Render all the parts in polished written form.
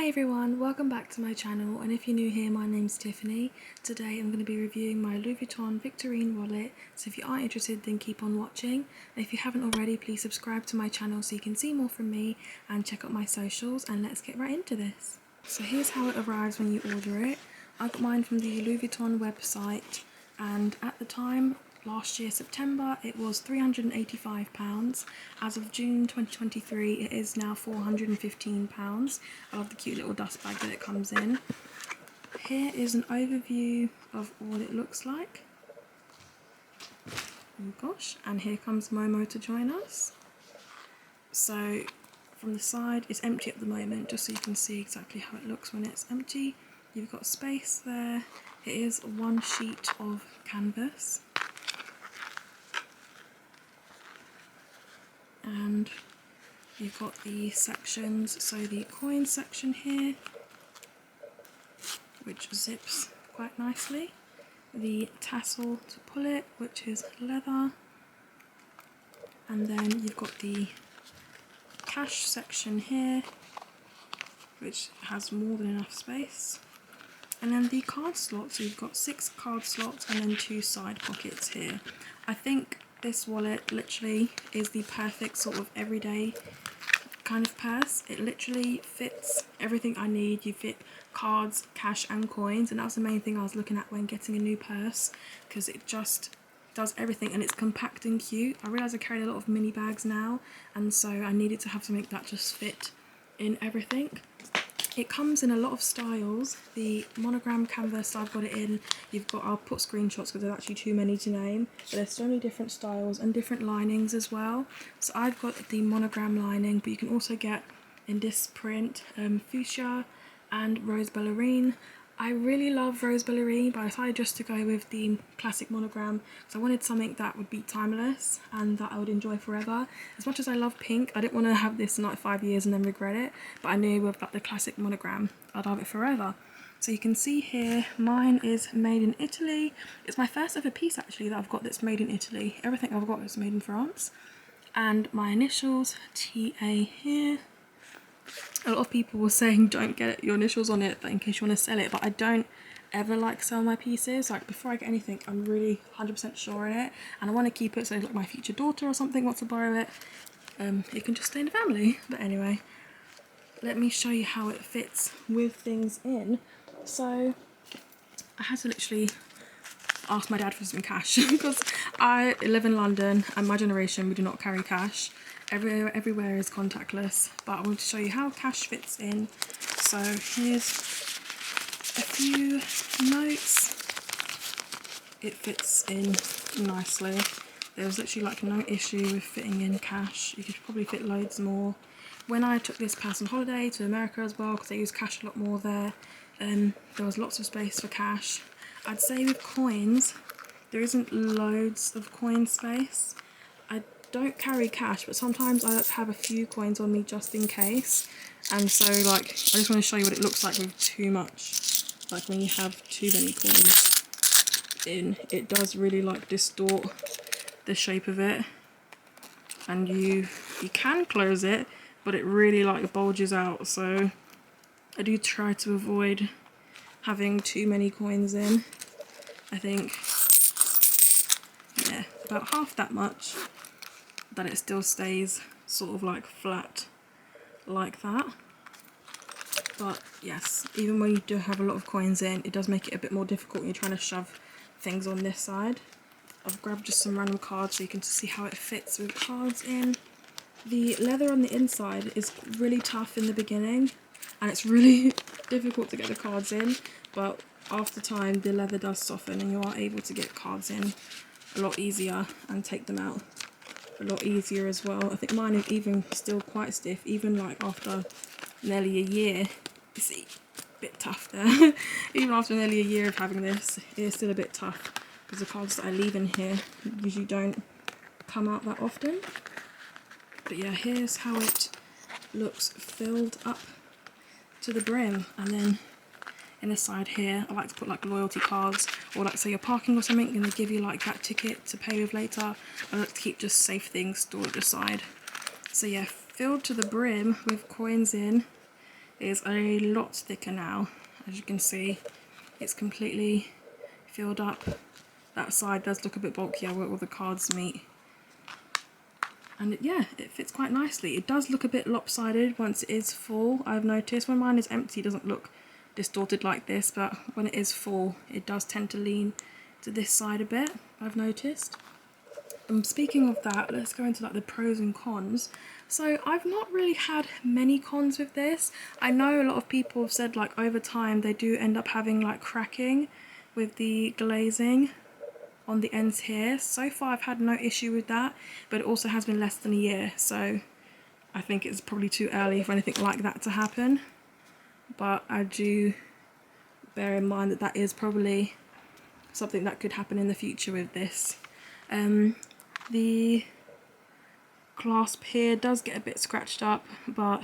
Hi everyone, welcome back to my channel, and if you're new here, my name's Tiffany. Today I'm going to be reviewing my Louis Vuitton Victorine wallet, so if you are interested then keep on watching. And if you haven't already, please subscribe to my channel so you can see more from me and check out my socials, and let's get right into this. So here's how it arrives when you order it. I got mine from the Louis Vuitton website, and at the time, last year September, it was £385. As of June 2023 it is now £415. I love the cute little dust bag that it comes in. Here is an overview of what it looks like. Oh gosh, and here comes Momo to join us. So from the side, it's empty at the moment, just so you can see exactly how it looks when it's empty. You've got space there. It is one sheet of canvas. And you've got the sections, so the coin section here, which zips quite nicely, the tassel to pull it, which is leather, and then you've got the cash section here, which has more than enough space, and then the card slots. So you've got 6 card slots and then 2 side pockets here. I think this wallet literally is the perfect sort of everyday kind of purse. It literally fits everything I need. You fit cards, cash and coins, and that's the main thing I was looking at when getting a new purse, because it just does everything and it's compact and cute. I realise I carry a lot of mini bags now, and so I needed to have something that just fit in everything. It comes in a lot of styles. The monogram canvas I've got it in, I'll put screenshots because there's actually too many to name, but there's so many different styles and different linings as well. So I've got the monogram lining, but you can also get in this print fuchsia and rose ballerine. I really love rose ballerine, but I decided just to go with the classic monogram because I wanted something that would be timeless and that I would enjoy forever. As much as I love pink, I didn't want to have this in like 5 years and then regret it, but I knew with like the classic monogram I'd have it forever. So you can see here, mine is made in Italy. It's my first ever piece actually that I've got that's made in Italy. Everything I've got is made in France. And my initials, TA here. A lot of people were saying don't get your initials on it in case you want to sell it, but I don't ever like sell my pieces. Like before I get anything, I'm really 100% sure in it, and I want to keep it so like my future daughter or something wants to borrow it, it can just stay in the family. But anyway, let me show you how it fits with things in. So I had to literally ask my dad for some cash because I live in London and my generation, we do not carry cash. Everywhere is contactless, but I want to show you how cash fits in. So here's a few notes. It fits in nicely. There was literally like no issue with fitting in cash. You could probably fit loads more. When I took this purse on holiday to America as well, because they use cash a lot more there, there was lots of space for cash. I'd say with coins, there isn't loads of coin space. I don't carry cash, but sometimes I like to have a few coins on me just in case, and so like I just want to show you what it looks like with too much, like when you have too many coins in, it does really like distort the shape of it, and you can close it, but it really like bulges out. So I do try to avoid having too many coins in. I think, yeah, about half that much, that it still stays sort of like flat like that. But yes, even when you do have a lot of coins in, it does make it a bit more difficult when you're trying to shove things on this side. I've grabbed just some random cards so you can see how it fits with cards in. The leather on the inside is really tough in the beginning, and it's really difficult to get the cards in, but after time the leather does soften and you are able to get cards in a lot easier and take them out a lot easier as well. I think mine is even still quite stiff, even like after nearly a year. You see, a bit tough there. Even after nearly a year of having this, it is still a bit tough because the cards that I leave in here usually don't come out that often. But yeah, here's how it looks filled up to the brim, and then in the side here I like to put like loyalty cards, or like say you're parking or something and they give you like that ticket to pay with later. I like to keep just safe things stored at the side. So yeah, filled to the brim with coins in. is a lot thicker now. As you can see, it's completely filled up. That side does look a bit bulkier where all the cards meet. And yeah, it fits quite nicely. It does look a bit lopsided once it is full. I've noticed when mine is empty, it doesn't look distorted like this, but when it is full, it does tend to lean to this side a bit, I've noticed. Speaking of that, let's go into like the pros and cons. So I've not really had many cons with this. I know a lot of people have said like over time they do end up having like cracking with the glazing on the ends here. So far I've had no issue with that, but it also has been less than a year, so I think it's probably too early for anything like that to happen. But I do bear in mind that that is probably something that could happen in the future with this. The clasp here does get a bit scratched up, but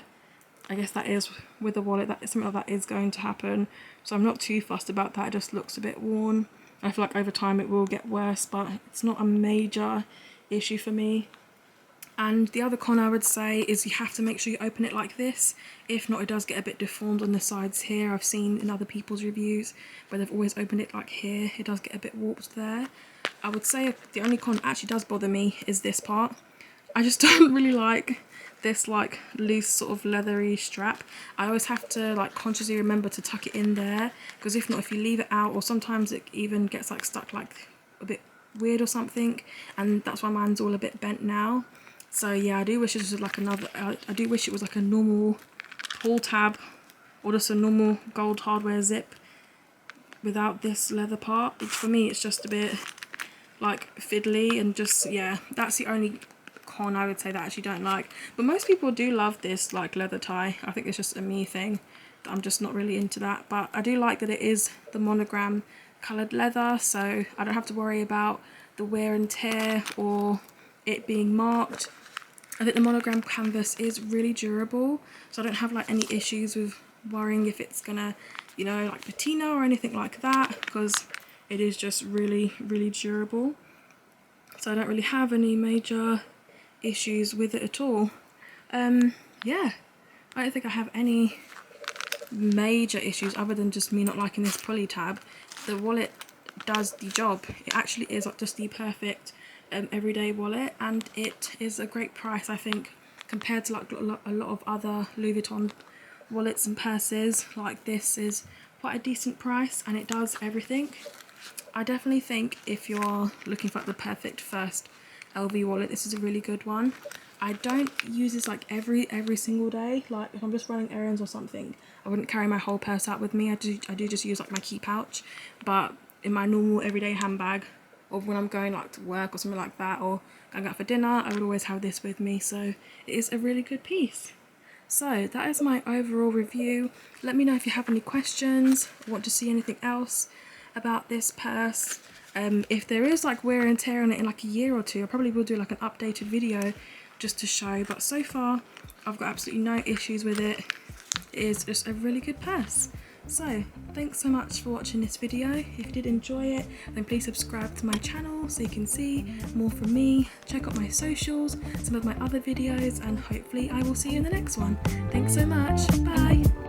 I guess that is with the wallet, that something like that is going to happen, so I'm not too fussed about that. It just looks a bit worn. I feel like over time it will get worse, but it's not a major issue for me. And the other con I would say is you have to make sure you open it like this. If not, it does get a bit deformed on the sides here. I've seen in other people's reviews where they've always opened it like here. It does get a bit warped there. I would say the only con that actually does bother me is this part. I just don't really like this like loose sort of leathery strap. I always have to like consciously remember to tuck it in there, because if not, if you leave it out, or sometimes it even gets like stuck like a bit weird or something, and that's why mine's all a bit bent now. So yeah, I do wish it was like another, I do wish it was like a normal pull tab or just a normal gold hardware zip without this leather part. For me it's just a bit like fiddly, and just, yeah, that's the only con I would say that I actually don't like. But most people do love this like leather tie. I think it's just a me thing that I'm just not really into that. But I do like that it is the monogram coloured leather, so I don't have to worry about the wear and tear or it being marked. I think the monogram canvas is really durable, so I don't have like any issues with worrying if it's gonna, you know, like patina or anything like that, because it is just really, really durable. So I don't really have any major issues with it at all. Yeah, I don't think I have any major issues other than just me not liking this pulley tab. The wallet does the job. It actually is like just the perfect everyday wallet, and it is a great price, I think, compared to like a lot of other Louis Vuitton wallets and purses. Like, this is quite a decent price and it does everything. I definitely think if you're looking for like the perfect first LV wallet, this is a really good one. I don't use this like every single day. Like if I'm just running errands or something, I wouldn't carry my whole purse out with me. I do just use like my key pouch, but in my normal everyday handbag, or when I'm going like to work or something like that, or going out for dinner, I would always have this with me. So it is a really good piece. So that is my overall review. Let me know if you have any questions or want to see anything else about this purse. If there is like wear and tear on it in like a year or two, I probably will do like an updated video just to show, but so far I've got absolutely no issues with it. It is just a really good purse. So thanks so much for watching this video. If you did enjoy it, then please subscribe to my channel so you can see more from me. Check out my socials, some of my other videos, and hopefully I will see you in the next one. Thanks so much. Bye.